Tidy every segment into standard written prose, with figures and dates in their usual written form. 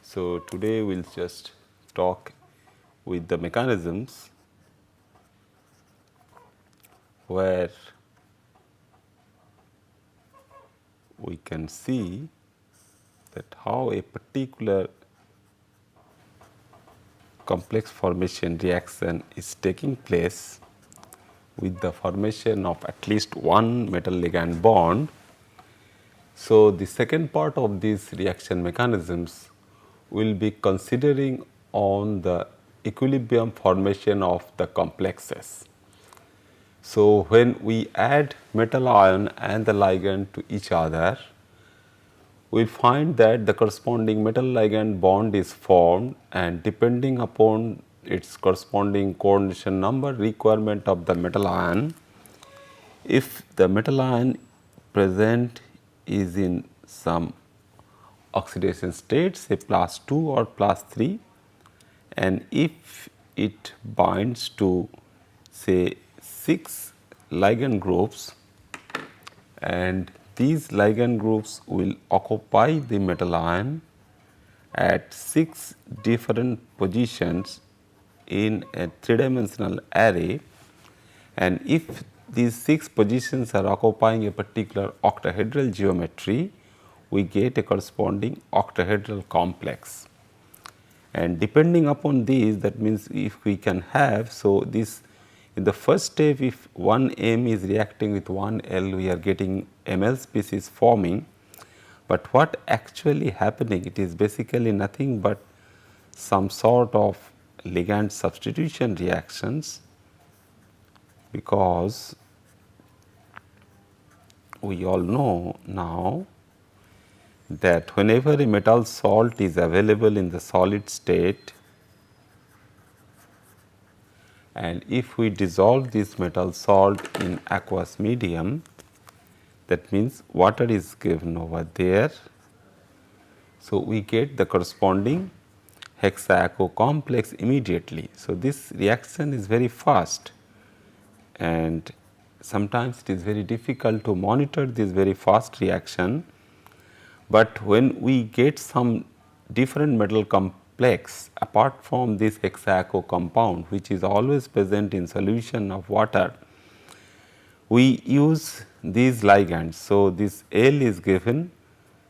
So, today we will just talk with the mechanisms where we can see that how a particular complex formation reaction is taking place with the formation of at least one metal ligand bond. So, the second part of these reaction mechanisms will be considering on the equilibrium formation of the complexes. So, when we add metal ion and the ligand to each other, we find that the corresponding metal ligand bond is formed, and depending upon its corresponding coordination number requirement of the metal ion, if the metal ion present is in some oxidation state, say +2 or +3, and if it binds to say 6 ligand groups, and these ligand groups will occupy the metal ion at 6 different positions in a 3-dimensional array, and if these 6 positions are occupying a particular octahedral geometry, we get a corresponding octahedral complex. And depending upon these, that means if we can have, so this in the first step, if one M is reacting with one L, we are getting Ml species forming, but what actually happening, it is basically nothing but some sort of ligand substitution reactions, because we all know now that whenever a metal salt is available in the solid state, and if we dissolve this metal salt in aqueous medium, that means water is given over there. So, we get the corresponding hexaco complex immediately. So, this reaction is very fast, and sometimes it is very difficult to monitor this very fast reaction, but when we get some different metal complex apart from this hexaco compound, which is always present in solution of water, we use these ligands. So, this L is given.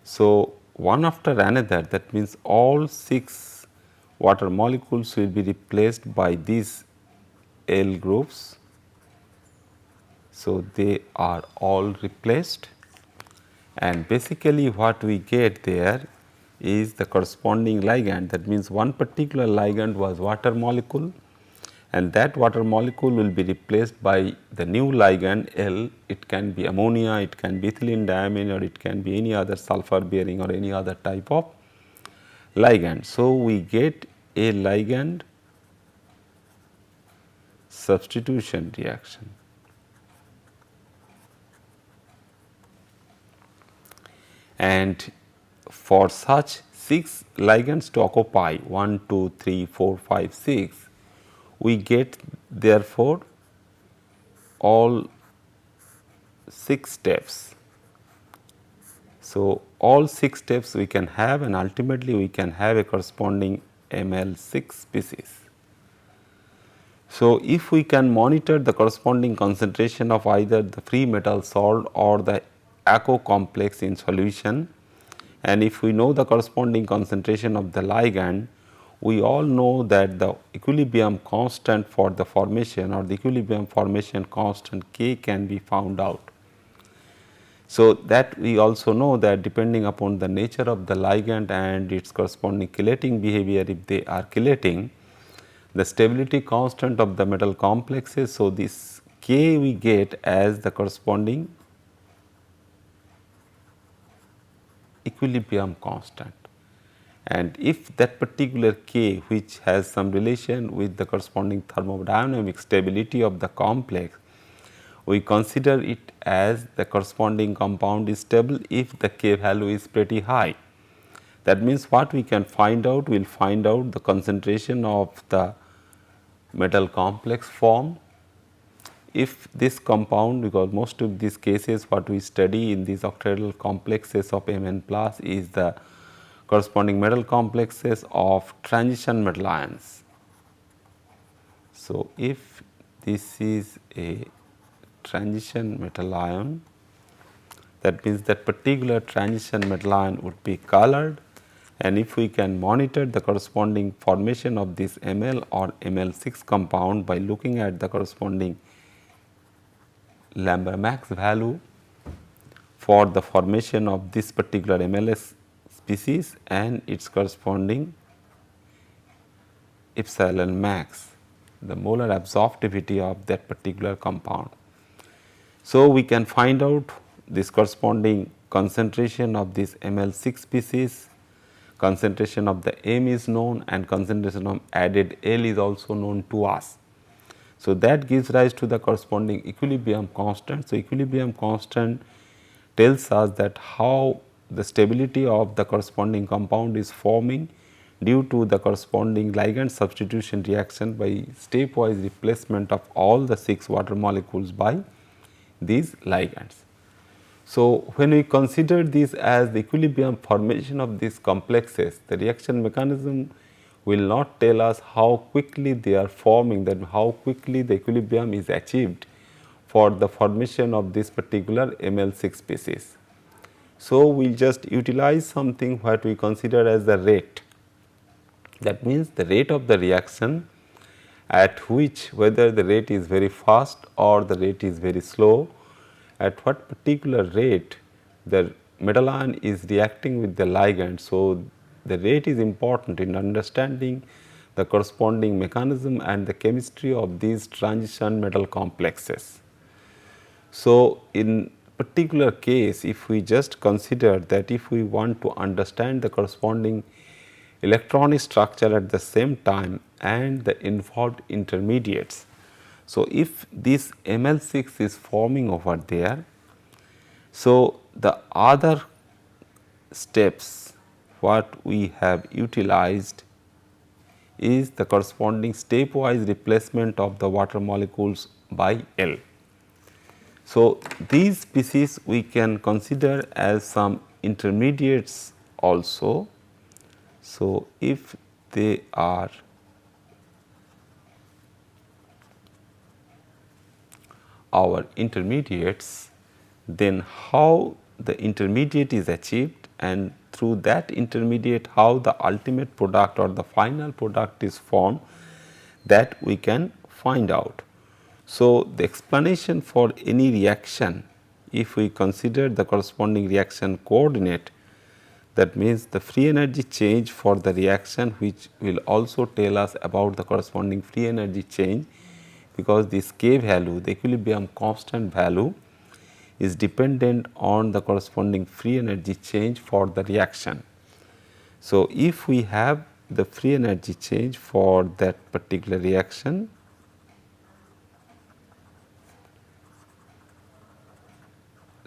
So, one after another, that means all 6 water molecules will be replaced by these L groups. So, they are all replaced, and basically what we get there is the corresponding ligand. That means one particular ligand was water molecule, and that water molecule will be replaced by the new ligand L. It can be ammonia, it can be ethylene diamine, or it can be any other sulfur bearing or any other type of ligand. So, we get a ligand substitution reaction. And for such 6 ligands to occupy 1, 2, 3, 4, 5, 6, we get therefore all 6 steps. So, all 6 steps we can have, and ultimately we can have a corresponding Ml6 species. So, if we can monitor the corresponding concentration of either the free metal salt or the aquo complex in solution, and if we know the corresponding concentration of the ligand, we all know that the equilibrium constant for the formation or the equilibrium formation constant K can be found out. So, that we also know that depending upon the nature of the ligand and its corresponding chelating behavior, if they are chelating, the stability constant of the metal complexes. So, this K we get as the corresponding equilibrium constant, and if that particular K, which has some relation with the corresponding thermodynamic stability of the complex, we consider it as the corresponding compound is stable if the K value is pretty high. That means what we can find out, we will find out the concentration of the metal complex formed. If this compound, because most of these cases what we study in these octahedral complexes of Mn plus is the corresponding metal complexes of transition metal ions. So, if this is a transition metal ion, that means that particular transition metal ion would be colored, and if we can monitor the corresponding formation of this Ml or Ml6 compound by looking at the corresponding lambda max value for the formation of this particular MLS species and its corresponding epsilon max, the molar absorptivity of that particular compound. So, we can find out this corresponding concentration of this ML6 species, concentration of the M is known, and concentration of added L is also known to us. So, that gives rise to the corresponding equilibrium constant. So, equilibrium constant tells us that how the stability of the corresponding compound is forming due to the corresponding ligand substitution reaction by stepwise replacement of all the 6 water molecules by these ligands. So, when we consider this as the equilibrium formation of these complexes, the reaction mechanism will not tell us how quickly they are forming, that how quickly the equilibrium is achieved for the formation of this particular ML6 species. So, we will just utilize something what we consider as the rate. That means the rate of the reaction at which, whether the rate is very fast or the rate is very slow, at what particular rate the metal ion is reacting with the ligand. So, the rate is important in understanding the corresponding mechanism and the chemistry of these transition metal complexes. So, in particular case, if we just consider that if we want to understand the corresponding electronic structure at the same time and the involved intermediates. So, if this ML6 is forming over there, so the other steps what we have utilized is the corresponding stepwise replacement of the water molecules by L. So, these species we can consider as some intermediates also. So, if they are our intermediates, then how the intermediate is achieved, and through that intermediate how the ultimate product or the final product is formed, that we can find out. So, the explanation for any reaction, if we consider the corresponding reaction coordinate, that means the free energy change for the reaction, which will also tell us about the corresponding free energy change, because this K value, the equilibrium constant value, is dependent on the corresponding free energy change for the reaction. So, if we have the free energy change for that particular reaction,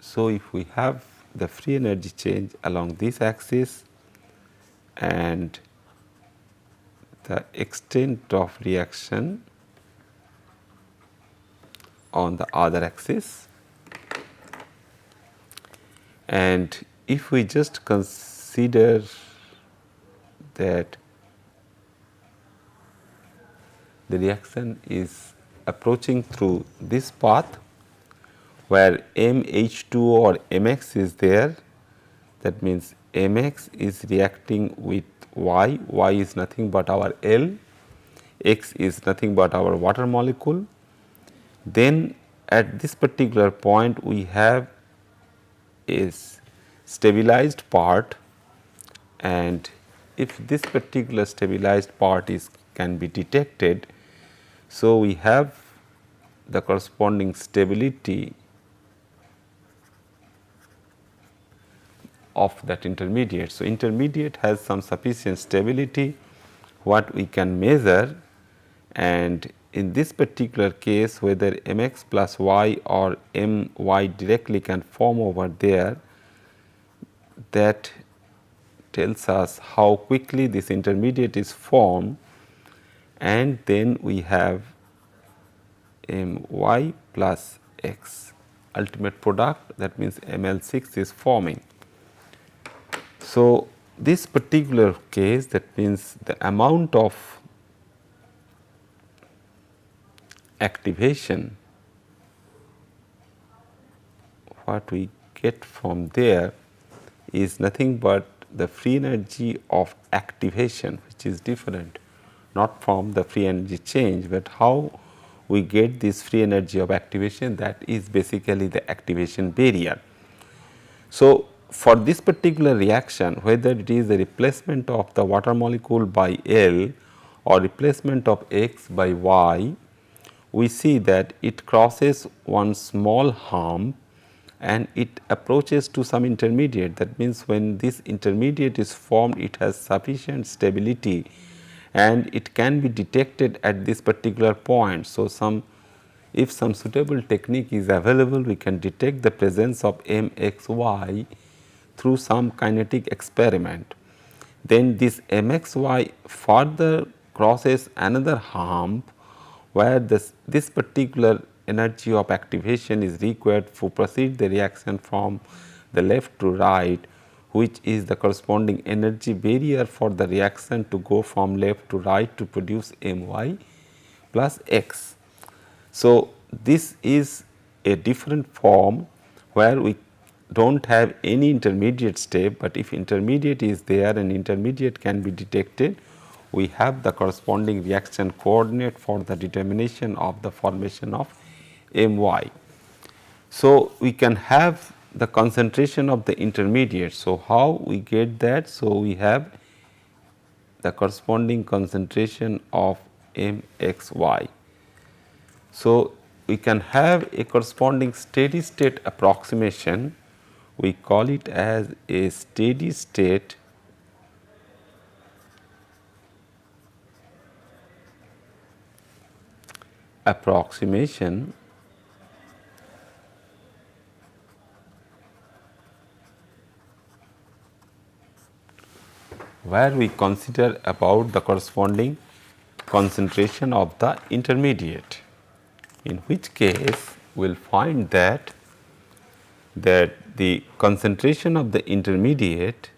so if we have the free energy change along this axis and the extent of reaction on the other axis, and if we just consider that the reaction is approaching through this path where MH2 or Mx is there, that means Mx is reacting with Y, Y is nothing but our L, X is nothing but our water molecule. Then at this particular point we have a stabilized part, and if this particular stabilized part is can be detected, so we have the corresponding stability of that intermediate. So, intermediate has some sufficient stability what we can measure, and in this particular case whether Mx plus Y or My directly can form over there, that tells us how quickly this intermediate is formed, and then we have My plus X ultimate product, that means ML6 is forming. So, this particular case, that means the amount of activation what we get from there is nothing but the free energy of activation, which is different, not from the free energy change, but how we get this free energy of activation, that is basically the activation barrier. So, for this particular reaction, whether it is the replacement of the water molecule by L or replacement of X by Y, we see that it crosses one small hump and it approaches to some intermediate. That means, when this intermediate is formed, it has sufficient stability and it can be detected at this particular point. So, if some suitable technique is available, we can detect the presence of MXY through some kinetic experiment. Then this MXY further crosses another hump where this particular energy of activation is required to proceed the reaction from the left to right, which is the corresponding energy barrier for the reaction to go from left to right to produce My plus X. So, this is a different form where we do not have any intermediate step, but if intermediate is there and intermediate can be detected, we have the corresponding reaction coordinate for the determination of the formation of My. So, we can have the concentration of the intermediate. So, how we get that? So, we have the corresponding concentration of MXY. So, we can have a corresponding steady state approximation, we call it as a steady state approximation where we consider about the corresponding concentration of the intermediate, in which case we will find that the concentration of the intermediate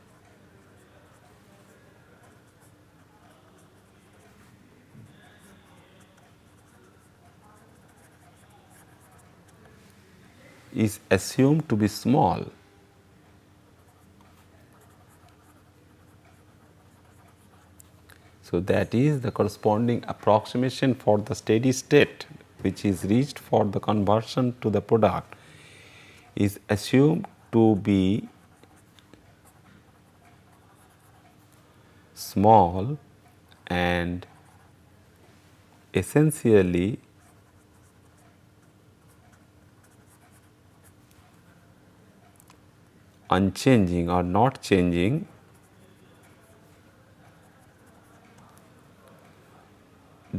is assumed to be small. So, that is the corresponding approximation for the steady state, which is reached for the conversion to the product, is assumed to be small and essentially unchanging or not changing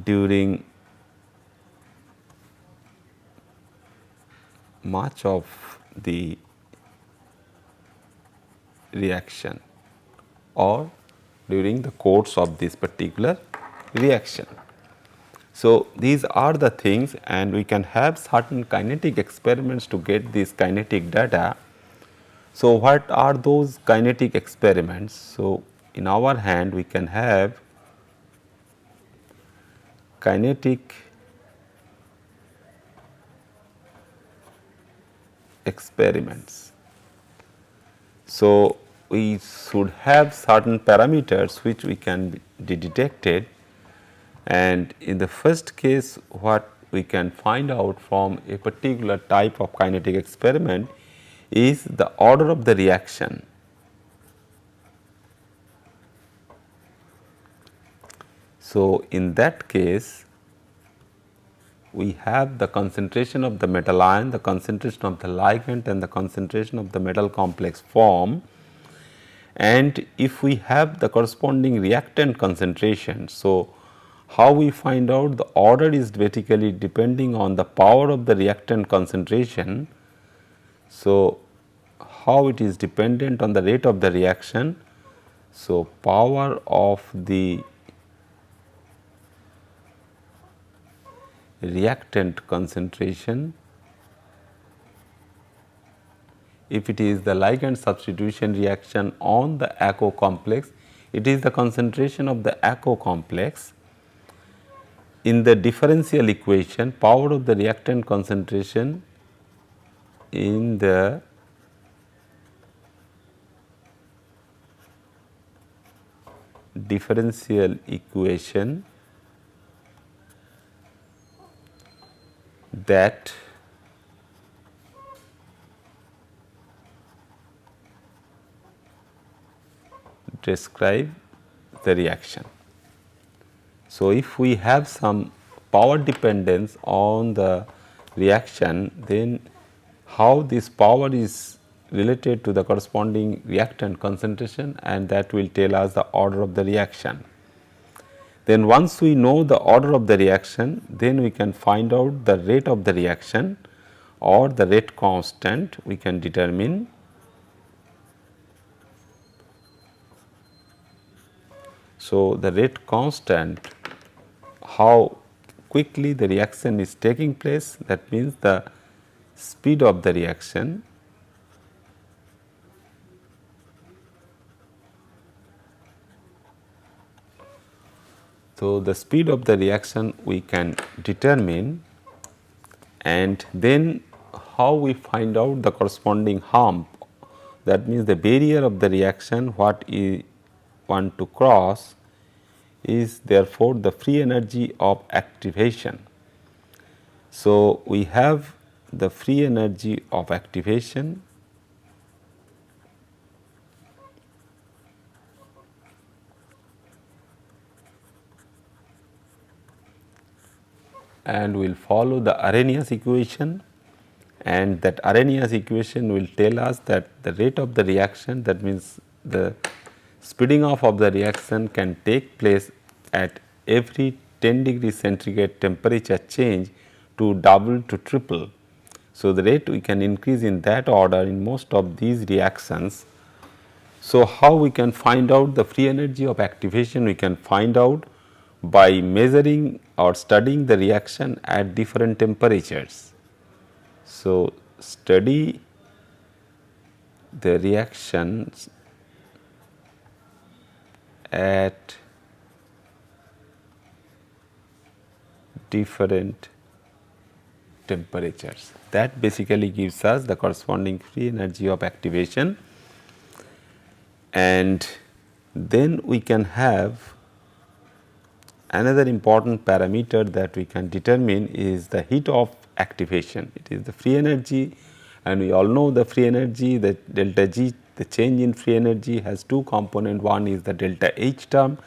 during much of the reaction or during the course of this particular reaction. So, these are the things, and we can have certain kinetic experiments to get this kinetic data. So, what are those kinetic experiments? So, in our hand we can have kinetic experiments. So, we should have certain parameters which we can be detected, and in the first case what we can find out from a particular type of kinetic experiment is the order of the reaction. So, in that case we have the concentration of the metal ion, the concentration of the ligand and the concentration of the metal complex form, and if we have the corresponding reactant concentration. So, how we find out the order is basically depending on the power of the reactant concentration. So, how it is dependent on the rate of the reaction. So, power of the reactant concentration if it is the ligand substitution reaction on the ACO complex, it is the concentration of the ACO complex in the differential equation, power of the reactant concentration in the differential equation that describe the reaction. So, if we have some power dependence on the reaction, then how this power is related to the corresponding reactant concentration, and that will tell us the order of the reaction. Then once we know the order of the reaction, then we can find out the rate of the reaction or the rate constant we can determine. So, the rate constant, how quickly the reaction is taking place, that means the speed of the reaction. So, the speed of the reaction we can determine, and then how we find out the corresponding hump, that means the barrier of the reaction what we want to cross is therefore the free energy of activation. So, we have the free energy of activation and we will follow the Arrhenius equation, and that Arrhenius equation will tell us that the rate of the reaction, that means the speeding off of the reaction can take place at every 10 degree centigrade temperature change to double to triple. So, the rate we can increase in that order in most of these reactions. So, how we can find out the free energy of activation? We can find out by measuring or studying the reaction at different temperatures. So, study the reactions at different temperatures. That basically gives us the corresponding free energy of activation, and then we can have another important parameter that we can determine is the heat of activation. It is the free energy, and we all know the free energy, the delta G, the change in free energy has two components. One is the delta H term,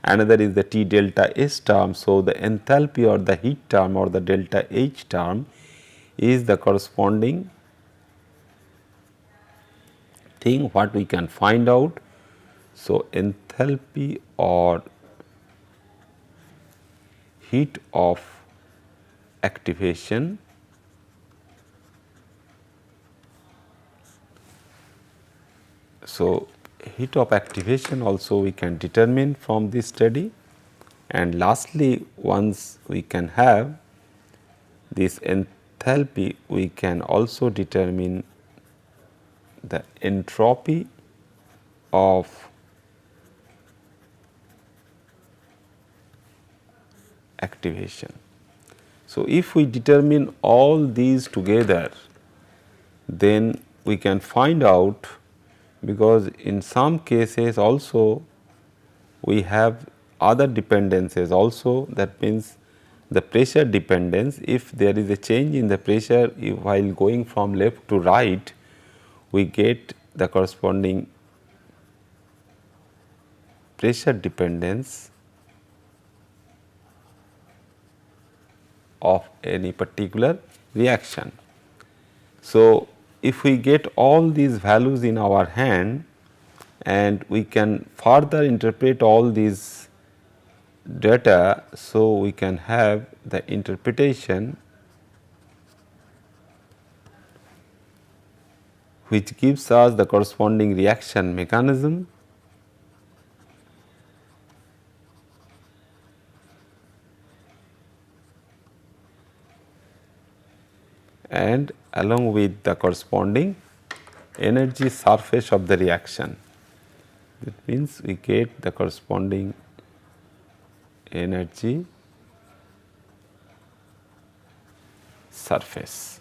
another is the T delta S term. So, the enthalpy or the heat term or the delta H term is the corresponding thing what we can find out. So, enthalpy or heat of activation So, heat of activation also we can determine from this study, and lastly once we can have this enthalpy, we can also determine the entropy of activation. So, if we determine all these together, then we can find out, because in some cases also we have other dependencies also, that means the pressure dependence. If there is a change in the pressure while going from left to right, we get the corresponding pressure dependence of any particular reaction. So, if we get all these values in our hand and we can further interpret all these data, so we can have the interpretation which gives us the corresponding reaction mechanism, and along with the corresponding energy surface of the reaction. That means we get the corresponding energy surface.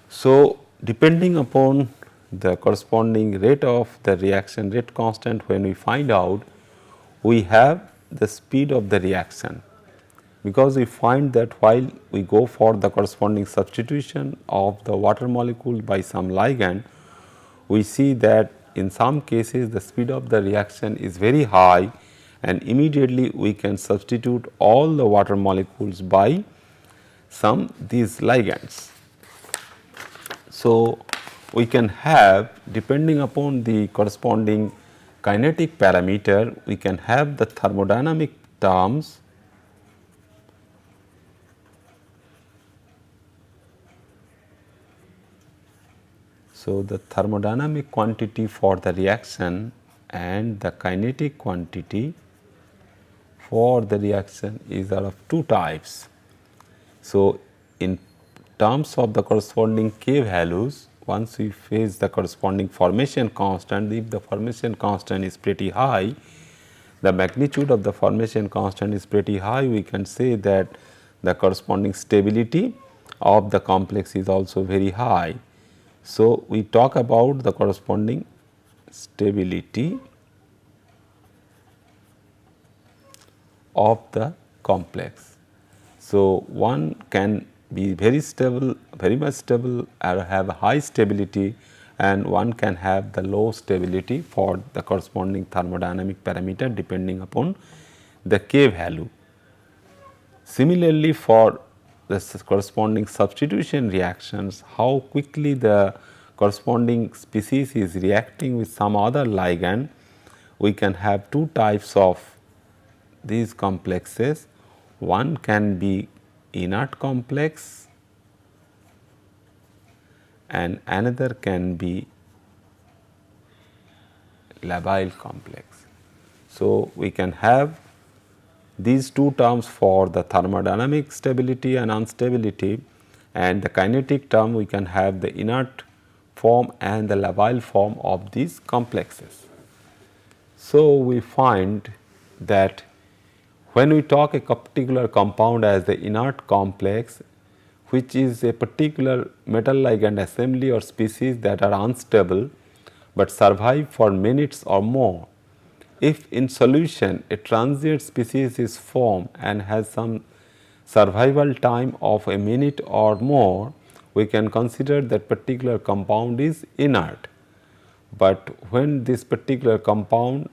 So, depending upon the corresponding rate of the reaction rate constant, when we find out, we have the speed of the reaction, because we find that while we go for the corresponding substitution of the water molecule by some ligand, we see that in some cases the speed of the reaction is very high, and immediately we can substitute all the water molecules by some these ligands. So, we can have, depending upon the corresponding kinetic parameter, we can have the thermodynamic terms So, the thermodynamic quantity for the reaction and the kinetic quantity for the reaction is of two types. So, in terms of the corresponding K values, once we face the corresponding formation constant, if the formation constant is pretty high, the magnitude of the formation constant is pretty high, we can say that the corresponding stability of the complex is also very high. So, we talk about the corresponding stability of the complex. So, one can be very stable, very much stable, or have a high stability, and one can have the low stability for the corresponding thermodynamic parameter depending upon the K value. Similarly, for the corresponding substitution reactions, how quickly the corresponding species is reacting with some other ligand, we can have two types of these complexes. One can be inert complex and another can be labile complex. So, we can have these two terms for the thermodynamic stability and instability, and the kinetic term we can have the inert form and the labile form of these complexes. So, we find that when we talk a particular compound as the inert complex, which is a particular metal ligand assembly or species that are unstable but survive for minutes or more, if in solution a transient species is formed and has some survival time of a minute or more, we can consider that particular compound is inert. But when this particular compound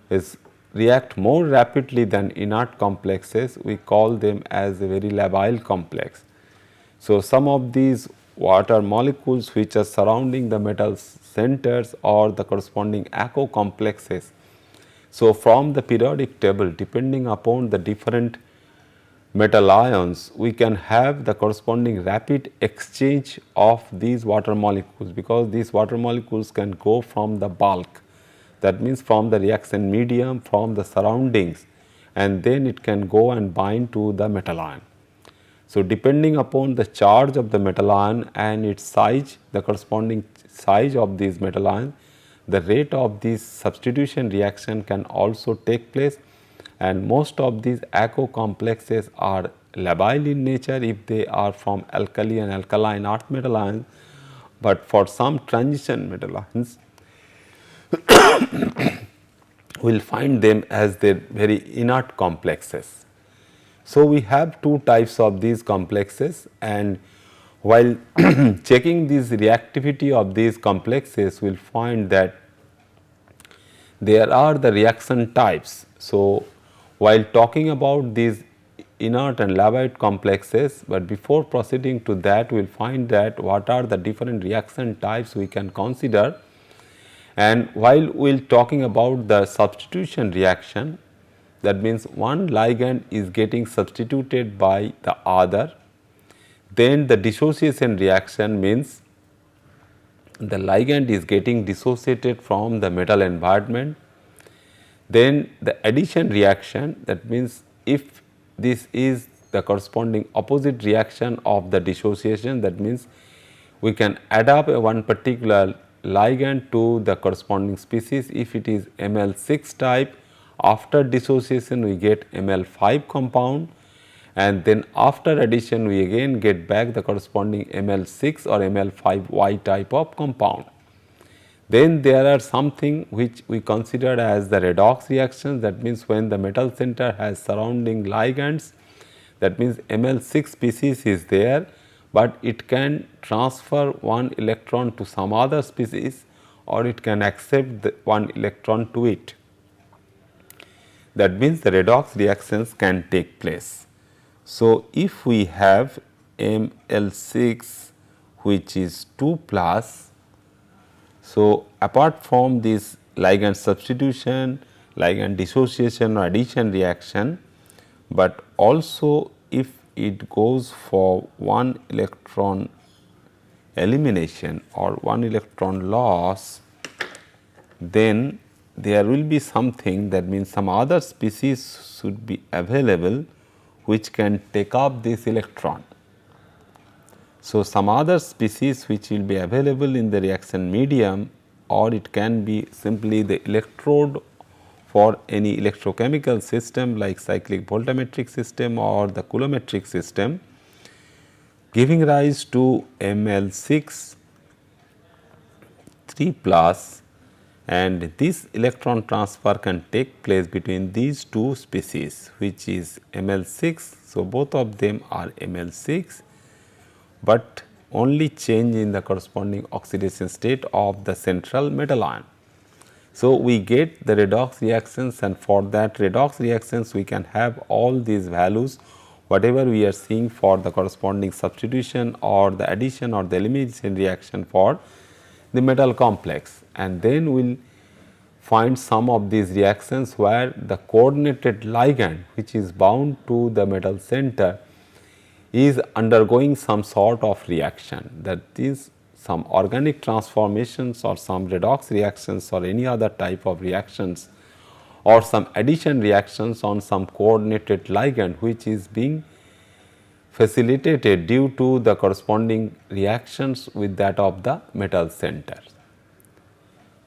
is react more rapidly than inert complexes, we call them as a very labile complex. So, some of these water molecules which are surrounding the metal centers or the corresponding aqueous complexes. So, from the periodic table, depending upon the different metal ions, we can have the corresponding rapid exchange of these water molecules, because these water molecules can go from the bulk, that means from the reaction medium, from the surroundings, and then it can go and bind to the metal ion. So, depending upon the charge of the metal ion and its size, the corresponding size of these metal ions, the rate of this substitution reaction can also take place, and most of these aqueous complexes are labile in nature if they are from alkali and alkaline earth metal ions, but for some transition metal ions we will find them as their very inert complexes. So, we have two types of these complexes, and while checking this reactivity of these complexes, we will find that there are the reaction types. So, while talking about these inert and labile complexes, but before proceeding to that, we will find that what are the different reaction types we can consider. And while we will talking about the substitution reaction, that means one ligand is getting substituted by the other. Then the dissociation reaction means the ligand is getting dissociated from the metal environment. Then the addition reaction, that means if this is the corresponding opposite reaction of the dissociation, that means we can adapt one particular ligand to the corresponding species. If it is Ml6 type, after dissociation we get Ml5 compound, and then after addition we again get back the corresponding Ml6 or Ml5Y type of compound. Then there are something which we consider as the redox reactions, that means when the metal center has surrounding ligands, that means Ml6 species is there, but it can transfer one electron to some other species or it can accept the one electron to it. That means the redox reactions can take place. So, if we have Ml6 which is 2 plus, so apart from this ligand substitution, ligand dissociation or addition reaction, but also if it goes for one electron elimination or one electron loss, then there will be something, that means some other species should be available which can take up this electron. So, some other species which will be available in the reaction medium, or it can be simply the electrode for any electrochemical system like cyclic voltammetric system or the coulometric system, giving rise to Ml6 3 plus, and this electron transfer can take place between these two species which is Ml6. So, both of them are Ml6, but only change in the corresponding oxidation state of the central metal ion. So, we get the redox reactions, and for that redox reactions we can have all these values whatever we are seeing for the corresponding substitution or the addition or the elimination reaction for the metal complex, and then we will find some of these reactions where the coordinated ligand which is bound to the metal center is undergoing some sort of reaction, that is some organic transformations or some redox reactions or any other type of reactions or some addition reactions on some coordinated ligand which is being facilitated due to the corresponding reactions with that of the metal center.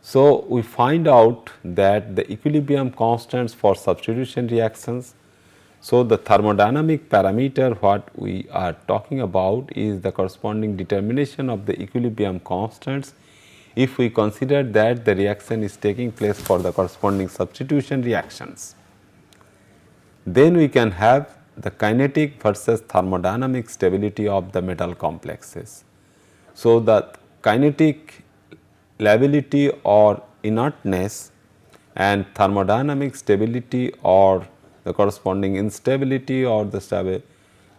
So, we find out that the equilibrium constants for substitution reactions. So, the thermodynamic parameter what we are talking about is the corresponding determination of the equilibrium constants if we consider that the reaction is taking place for the corresponding substitution reactions. Then we can have the kinetic versus thermodynamic stability of the metal complexes. So, the kinetic lability or inertness and thermodynamic stability or the corresponding instability or the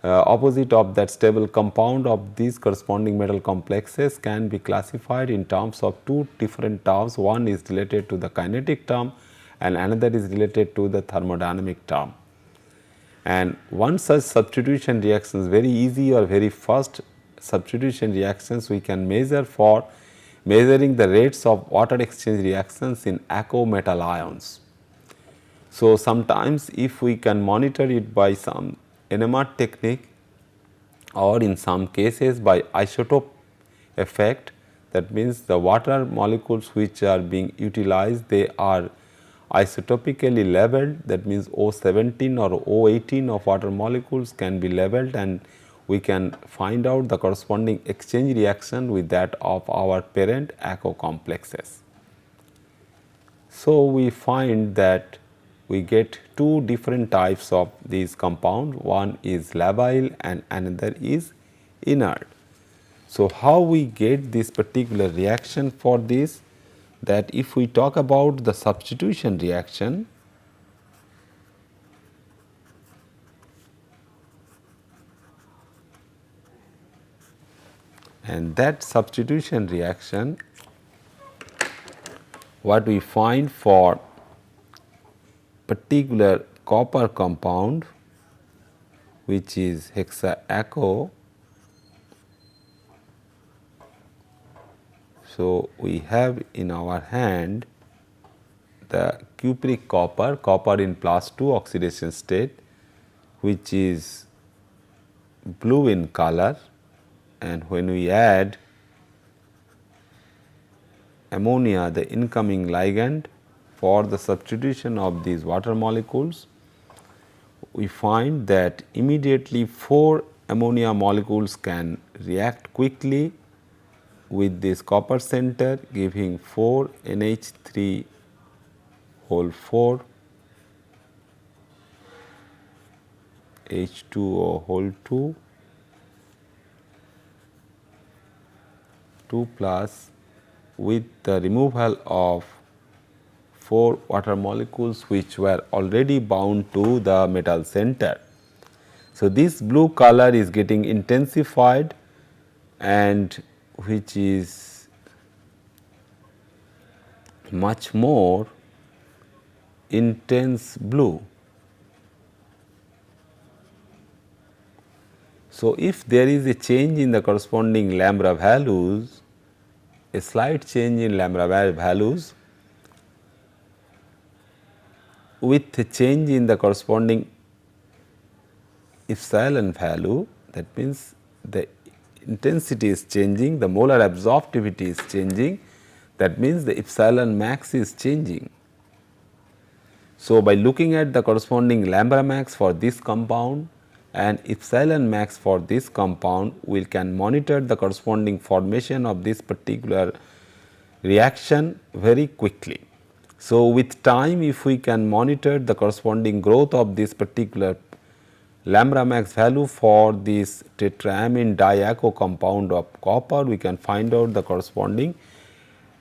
opposite of that stable compound of these corresponding metal complexes can be classified in terms of two different terms. One is related to the kinetic term and another is related to the thermodynamic term. And one such substitution reaction is very easy, or very first substitution reactions we can measure for measuring the rates of water exchange reactions in aqueous metal ions. So, sometimes if we can monitor it by some NMR technique or in some cases by isotope effect, that means the water molecules which are being utilized, they are isotopically labeled, that means O17 or O18 of water molecules can be labeled, and we can find out the corresponding exchange reaction with that of our parent aqueous complexes. So, we find that we get two different types of these compound, one is labile and another is inert. So, how we get this particular reaction for this, that if we talk about the substitution reaction, and that substitution reaction what we find for particular copper compound which is hexaaco. So, we have in our hand the cupric copper, copper in +2 oxidation state, which is blue in color, and when we add ammonia, the incoming ligand for the substitution of these water molecules, we find that immediately 4 ammonia molecules can react quickly with this copper center, giving 4 NH3 whole 4 H2O whole 2 plus with the removal of 4 water molecules which were already bound to the metal center. So, this blue color is getting intensified and which is much more intense blue. So, if there is a change in the corresponding lambda values, a slight change in lambda values with a change in the corresponding epsilon value, that means the intensity is changing, the molar absorptivity is changing, that means the epsilon max is changing. So, by looking at the corresponding lambda max for this compound and epsilon max for this compound, we can monitor the corresponding formation of this particular reaction very quickly. So, with time, if we can monitor the corresponding growth of this particular lambda max value for this tetraamine diaco compound of copper, we can find out the corresponding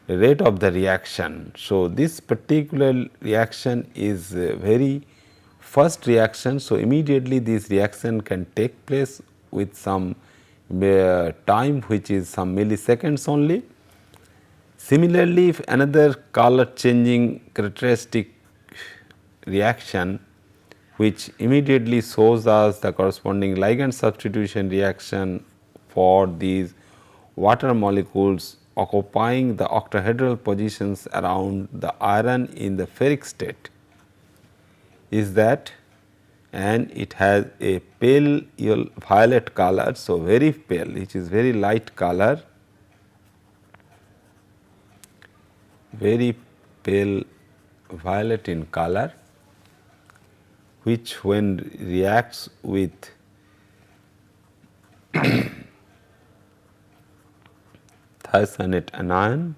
rate of the reaction. So, this particular reaction is a very first reaction. So, immediately this reaction can take place with some time which is some milliseconds only. Similarly, if another color changing characteristic reaction which immediately shows us the corresponding ligand substitution reaction for these water molecules occupying the octahedral positions around the iron in the ferric state is that, and it has a pale violet color. So, very pale, which is very light color, very pale violet in color, which when reacts with thiocyanate anion,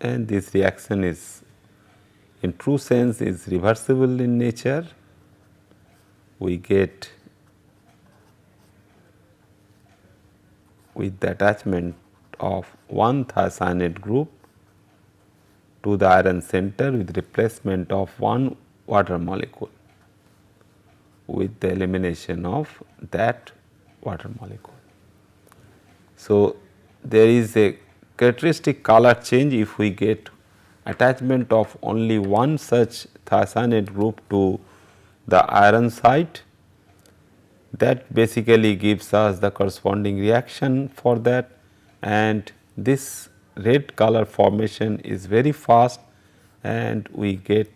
and this reaction is in true sense is reversible in nature. We get with the attachment of one thiocyanate group to the iron center with replacement of one water molecule with the elimination of that water molecule. So, there is a characteristic color change if we get attachment of only one such thiocyanate group to the iron site, that basically gives us the corresponding reaction for that, and this red color formation is very fast and we get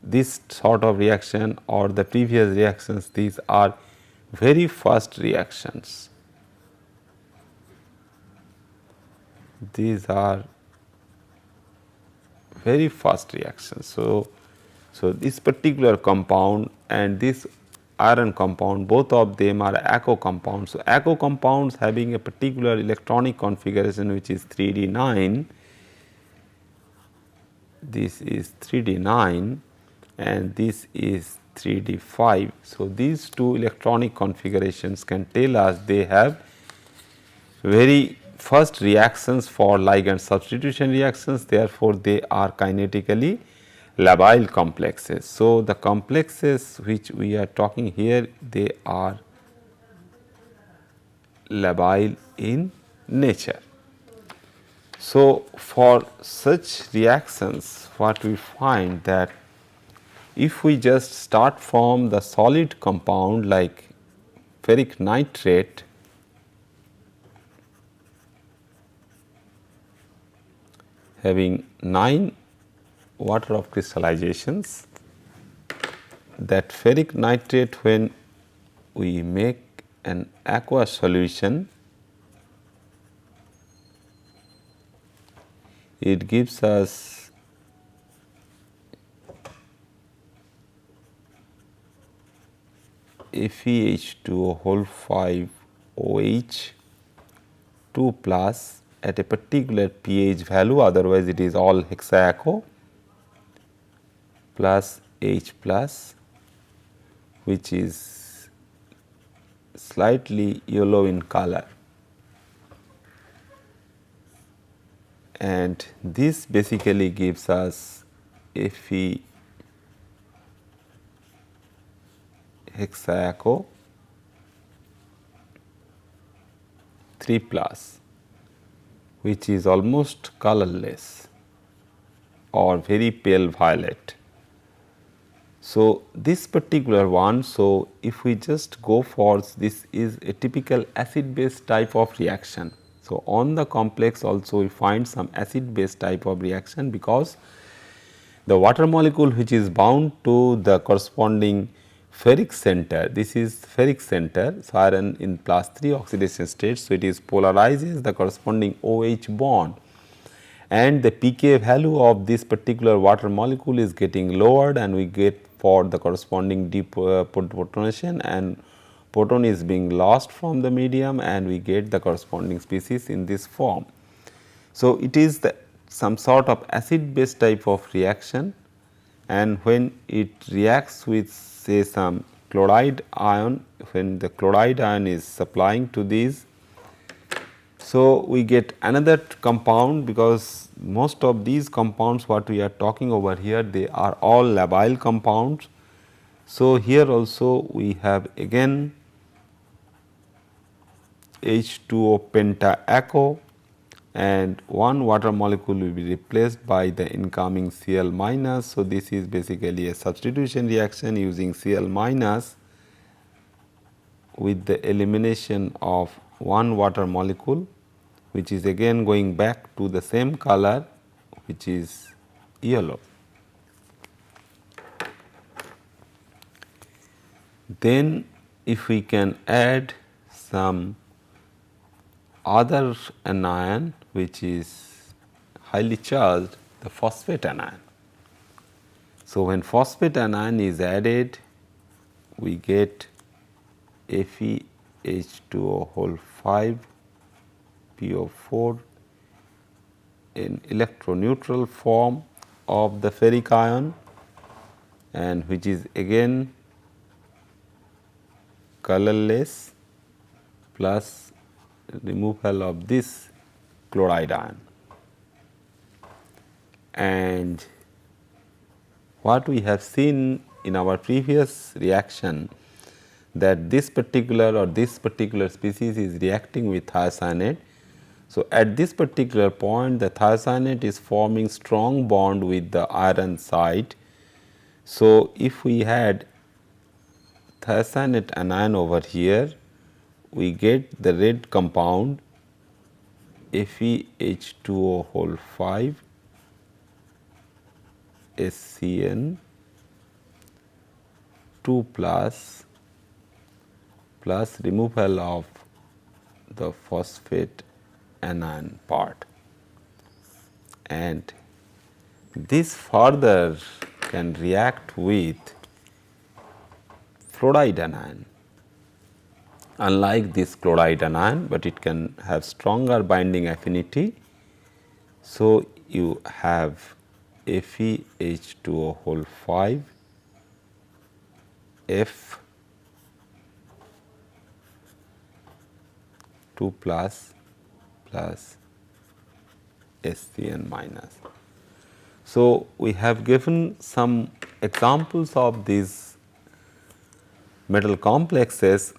this sort of reaction or the previous reactions. These are very fast reactions. These are very fast reactions. So, this particular compound and this iron compound, both of them are ACO compounds. So, ACO compounds having a particular electronic configuration which is 3D9, this is 3D9 and this is 3D5. So, these two electronic configurations can tell us they have very first reactions for ligand substitution reactions, therefore, they are kinetically labile complexes. So, the complexes which we are talking here, they are labile in nature. So, for such reactions what we find that if we just start from the solid compound like ferric nitrate, having 9 water of crystallizations, that ferric nitrate when we make an aqueous solution it gives us FeH2O whole 5 OH 2 plus at a particular pH value, otherwise it is all hexaco plus H plus, which is slightly yellow in color, and this basically gives us Fe hexaco 3 plus, which is almost colorless or very pale violet. So, this particular one, so if we just go for this is a typical acid base type of reaction. So, on the complex also we find some acid base type of reaction, because the water molecule which is bound to the corresponding ferric center, this is ferric center, so iron in +3 oxidation state. So, it is polarizes the corresponding OH bond, and the pK value of this particular water molecule is getting lowered, and we get for the corresponding deprotonation, and proton is being lost from the medium, and we get the corresponding species in this form. So, it is the some sort of acid base type of reaction, and when it reacts with say some chloride ion, when the chloride ion is supplying to these, so we get another compound, because most of these compounds what we are talking over here, they are all labile compounds. So, here also we have again H2O pentaaco, and one water molecule will be replaced by the incoming Cl minus. So, this is basically a substitution reaction using Cl minus with the elimination of one water molecule, which is again going back to the same color, which is yellow. Then if we can add some other anion which is highly charged, the phosphate anion. So, when phosphate anion is added, we get FeH2O whole 5 PO4 in electroneutral form of the ferric ion, and which is again colorless, plus removal of this chloride ion. And what we have seen in our previous reaction, that this particular species is reacting with thiocyanate. So, at this particular point the thiocyanate is forming strong bond with the iron side. So, if we had thiocyanate anion over here, we get the red compound FeH2O whole 5 SCN 2 plus removal of the phosphate anion part, and this further can react with fluoride anion, unlike this chloride anion, but it can have stronger binding affinity. So, you have FeH2O whole 5 F 2 plus SCN minus. So, we have given some examples of these metal complexes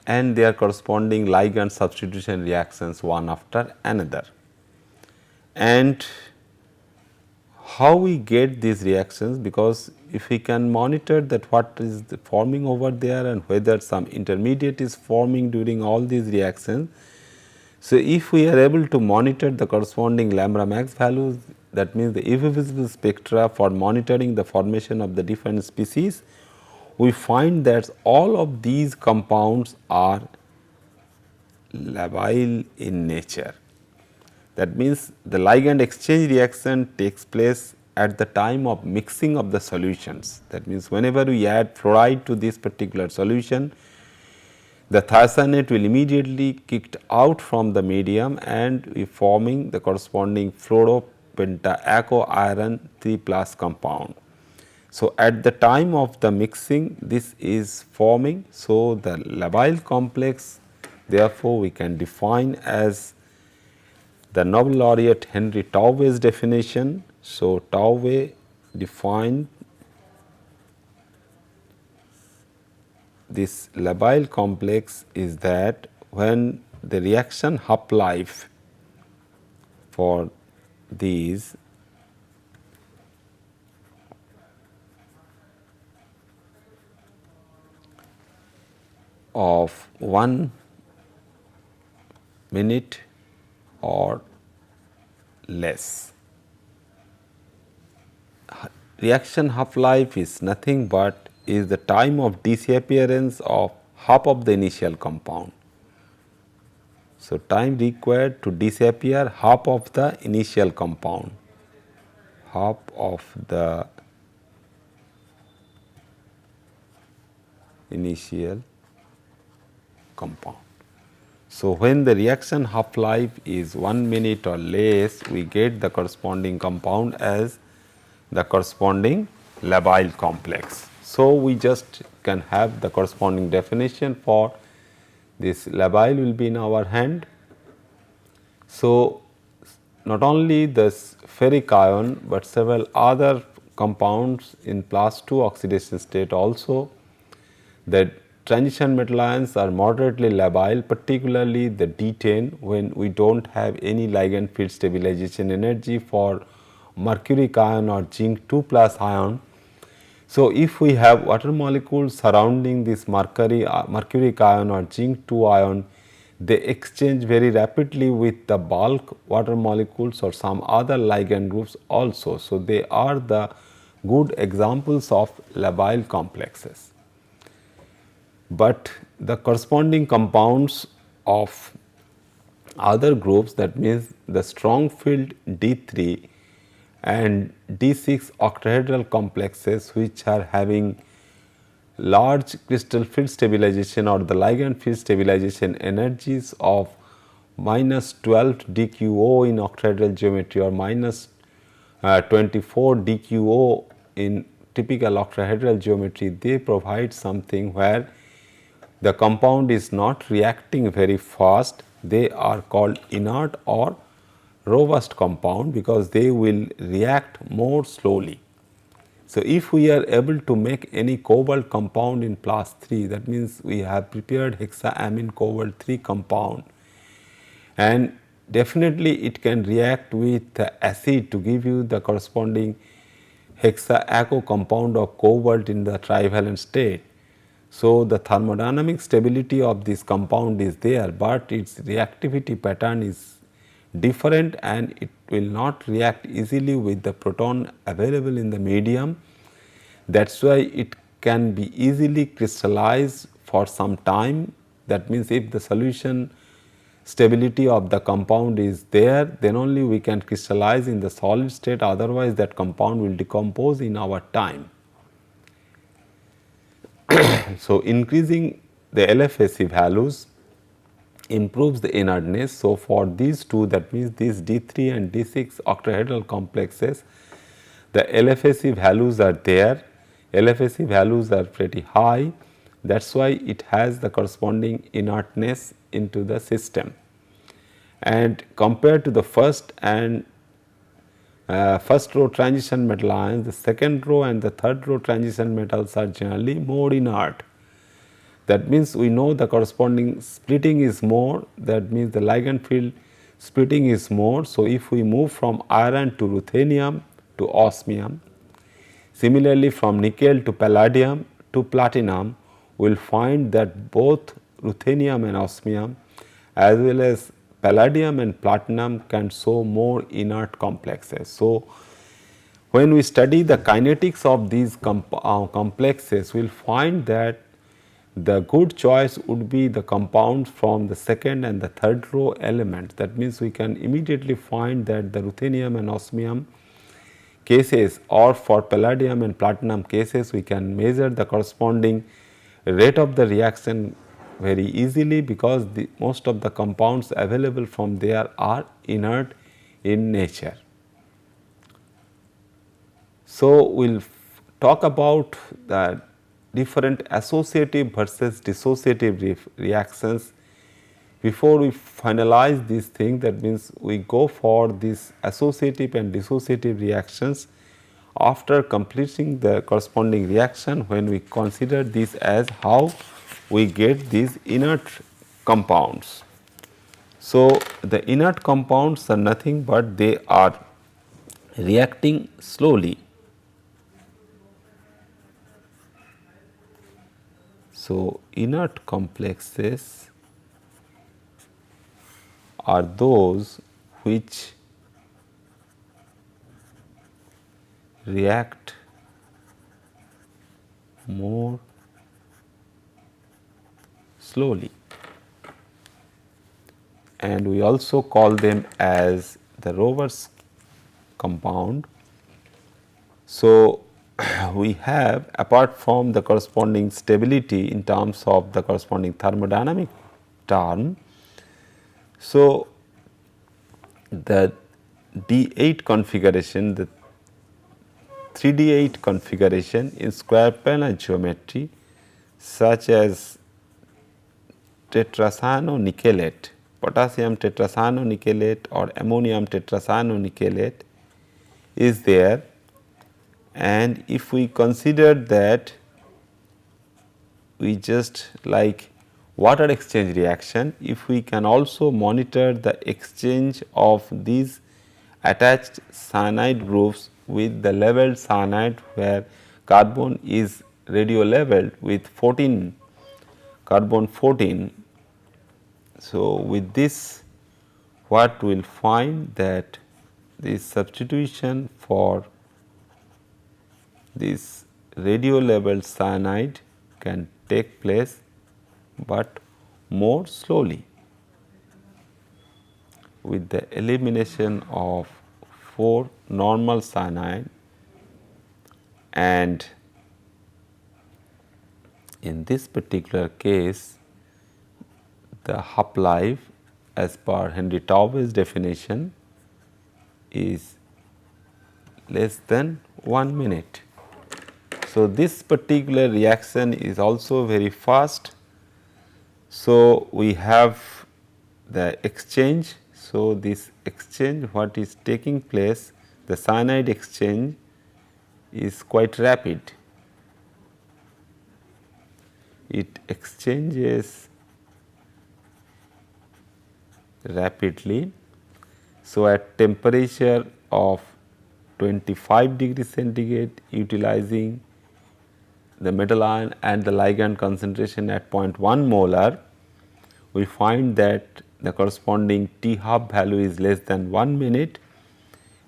and their corresponding ligand substitution reactions one after another. And how we get these reactions, because if we can monitor that what is forming over there and whether some intermediate is forming during all these reactions. So, if we are able to monitor the corresponding lambda max values, that means the UV visible spectra for monitoring the formation of the different species, we find that all of these compounds are labile in nature. That means the ligand exchange reaction takes place at the time of mixing of the solutions. That means whenever we add fluoride to this particular solution, the thiocyanate will immediately kicked out from the medium and we forming the corresponding fluoropentaaco iron 3 plus compound. So, at the time of the mixing this is forming. So, the labile complex therefore, we can define as the Nobel laureate Henry Tauve's definition. So, Tauve defined this labile complex is that when the reaction half life for these of 1 minute or less. Reaction half life is nothing but is the time of disappearance of half of the initial compound. So, time required to disappear half of the initial compound, half of the initial compound. So, when the reaction half life is 1 minute or less, we get the corresponding compound as the corresponding labile complex. So, we just can have the corresponding definition for this labile will be in our hand. So, not only this ferric ion, but several other compounds in class 2 oxidation state also. The transition metal ions are moderately labile, particularly the D10 when we do not have any ligand field stabilization energy for mercuric ion or zinc 2 plus ion. So, if we have water molecules surrounding this mercuric ion or zinc 2 ion, they exchange very rapidly with the bulk water molecules or some other ligand groups also. So, they are the good examples of labile complexes. But the corresponding compounds of other groups, that means the strong field D3 and D6 octahedral complexes which are having large crystal field stabilization or the ligand field stabilization energies of minus 12 DQO in octahedral geometry or minus 24 DQO in typical octahedral geometry, they provide something where the compound is not reacting very fast. They are called inert or robust compound because they will react more slowly. So, if we are able to make any cobalt compound in class 3, that means we have prepared hexaamine cobalt 3 compound, and definitely it can react with the acid to give you the corresponding hexaaco compound of cobalt in the trivalent state. So, the thermodynamic stability of this compound is there, but its reactivity pattern is different and it will not react easily with the proton available in the medium. That is why it can be easily crystallized for some time. That means, if the solution stability of the compound is there, then only we can crystallize in the solid state, otherwise that compound will decompose in our time. So, increasing the LFSE values improves the inertness. So, for these two, that means these D3 and D6 octahedral complexes, the LFSE values are there, LFSE values are pretty high, that is why it has the corresponding inertness into the system. And compared to the first and first row transition metal ions, the second row and the third row transition metals are generally more inert. That means, we know the corresponding splitting is more, that means the ligand field splitting is more. So, if we move from iron to ruthenium to osmium, similarly from nickel to palladium to platinum, we will find that both ruthenium and osmium as well as palladium and platinum can show more inert complexes. So, when we study the kinetics of these complexes, we will find that the good choice would be the compounds from the second and the third row elements. That means we can immediately find that the ruthenium and osmium cases, or for palladium and platinum cases, we can measure the corresponding rate of the reaction very easily, because most of the compounds available from there are inert in nature. So, we will talk about the different associative versus dissociative reactions. Before we finalize this thing, that means we go for these associative and dissociative reactions after completing the corresponding reaction, when we consider this as how we get these inert compounds. So, the inert compounds are nothing but they are reacting slowly. So, inert complexes are those which react more slowly, and we also call them as the Rover's compound. So, we have, apart from the corresponding stability in terms of the corresponding thermodynamic term, so the D8 configuration, the 3D8 configuration in square planar geometry, such as tetracyanonickelate, potassium tetracyanonickelate or ammonium tetracyanonickelate is there. And if we consider that we just like water exchange reaction, if we can also monitor the exchange of these attached cyanide groups with the labeled cyanide, where carbon is radio labeled with 14 carbon 14. So, with this, what we will find that this substitution for this radio labeled cyanide can take place, but more slowly, with the elimination of 4 normal cyanide, and in this particular case the half life as per Henry Taube's definition is less than 1 minute. So, this particular reaction is also very fast. So, we have the exchange. So, this exchange, what is taking place, the cyanide exchange is quite rapid. It exchanges rapidly. So, at temperature of 25 degrees centigrade, utilizing the metal ion and the ligand concentration at 0.1 molar, we find that the corresponding T half value is less than 1 minute,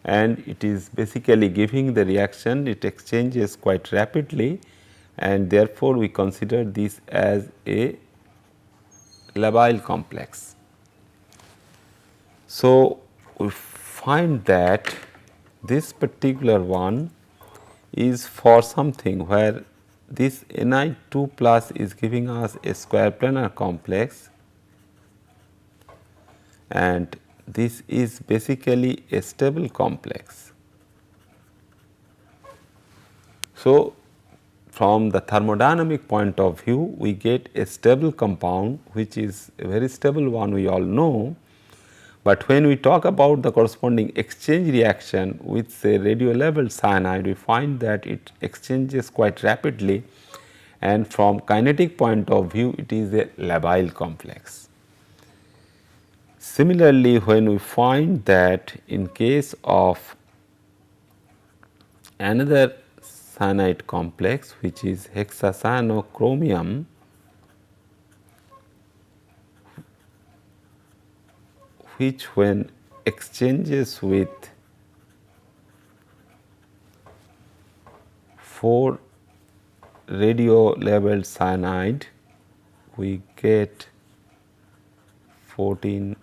and it is basically giving the reaction, it exchanges quite rapidly, and therefore, we consider this as a labile complex. So, we find that this particular one is for something where this Ni2 plus is giving us a square planar complex, and this is basically a stable complex. So, from the thermodynamic point of view, we get a stable compound, which is a very stable one, we all know. But when we talk about the corresponding exchange reaction with say radio labeled cyanide, we find that it exchanges quite rapidly, and from kinetic point of view it is a labile complex. Similarly, when we find that in case of another cyanide complex, which is hexacyanochromium, which when exchanges with 4 radio labeled cyanide, we get 14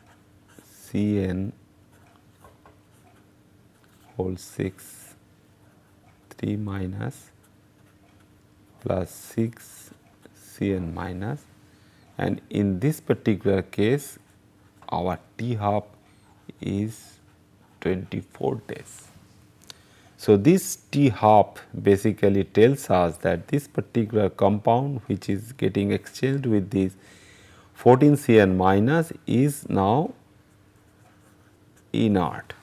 CN whole 6 3 minus plus 6 Cn minus, and in this particular case our T half is 24 days. So, this T half basically tells us that this particular compound which is getting exchanged with this 14 Cn minus is now inert,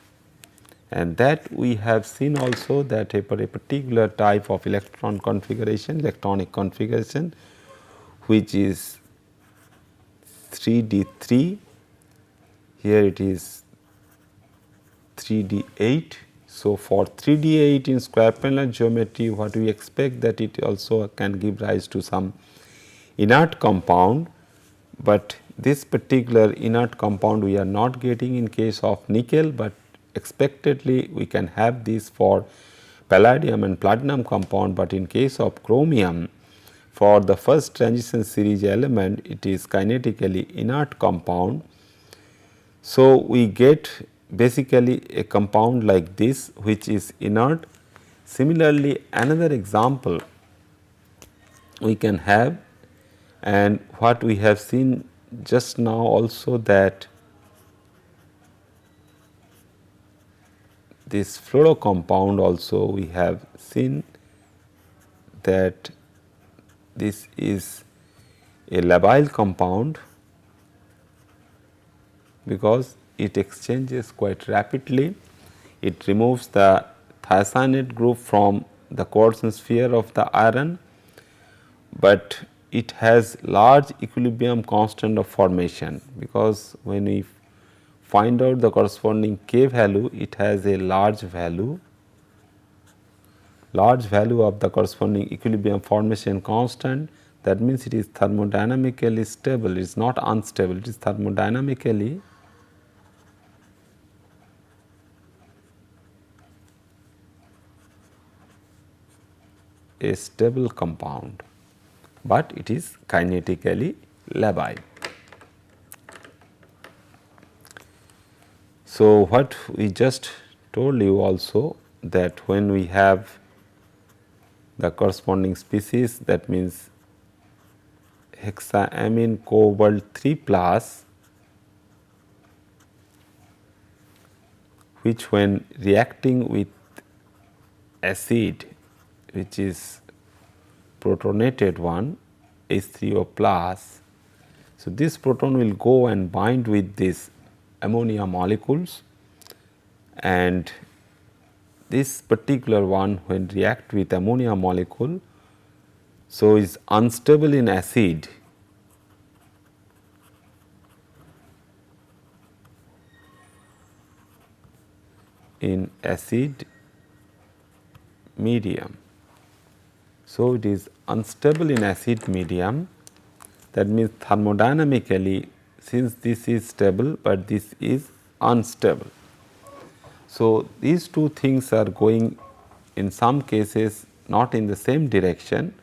and that we have seen also that for a particular type of electronic configuration which is 3d3, here it is 3d8. So, for 3d8 in square planar geometry, what we expect that it also can give rise to some inert compound, but this particular inert compound we are not getting in case of nickel, but expectedly we can have this for palladium and platinum compound, but in case of chromium for the first transition series element it is kinetically inert compound. So, we get basically a compound like this which is inert. Similarly, another example we can have, and what we have seen just now also, that this fluoro compound also we have seen that this is a labile compound because it exchanges quite rapidly. It removes the thiocyanate group from the coordinate sphere of the iron, but it has large equilibrium constant of formation, because when we find out the corresponding K value, it has a large value of the corresponding equilibrium formation constant. That means it is thermodynamically stable, it is not unstable, it is thermodynamically a stable compound, but it is kinetically labile. So, what we just told you also, that when we have the corresponding species, that means hexaamine cobalt 3 plus, which when reacting with acid which is protonated one H3O plus. So, this proton will go and bind with these ammonia molecules, and this particular one when react with ammonia molecule, so is unstable in acid medium. So, it is unstable in acid medium, that means thermodynamically, since this is stable, but this is unstable. So, these two things are going in some cases not in the same direction,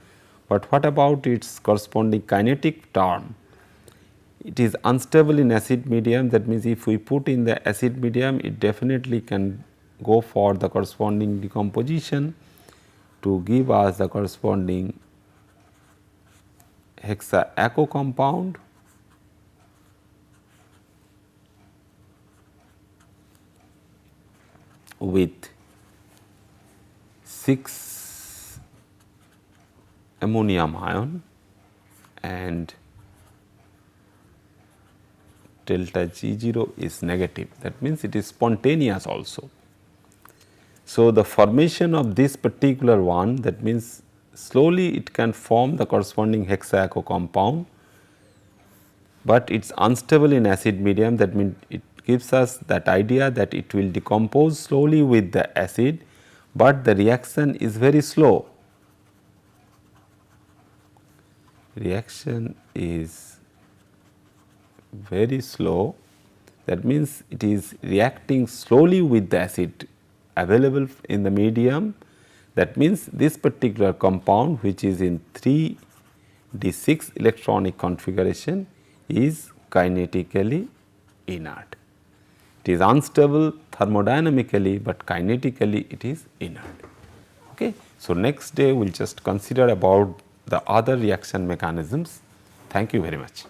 but what about its corresponding kinetic term? It is unstable in acid medium, that means if we put in the acid medium, it definitely can go for the corresponding decomposition to give us the corresponding hexa-aco compound, with 6 ammonium ion and delta G0 is negative, that means it is spontaneous also. So, the formation of this particular one, that means slowly it can form the corresponding hexa-aco compound, but it is unstable in acid medium, that means it gives us that idea that it will decompose slowly with the acid, but the reaction is very slow. Reaction is very slow, that means it is reacting slowly with the acid available in the medium. That means this particular compound which is in 3 the 6 electronic configuration is kinetically inert. It is unstable thermodynamically, but kinetically it is inert. Okay. So, next day we will just consider about the other reaction mechanisms. Thank you very much.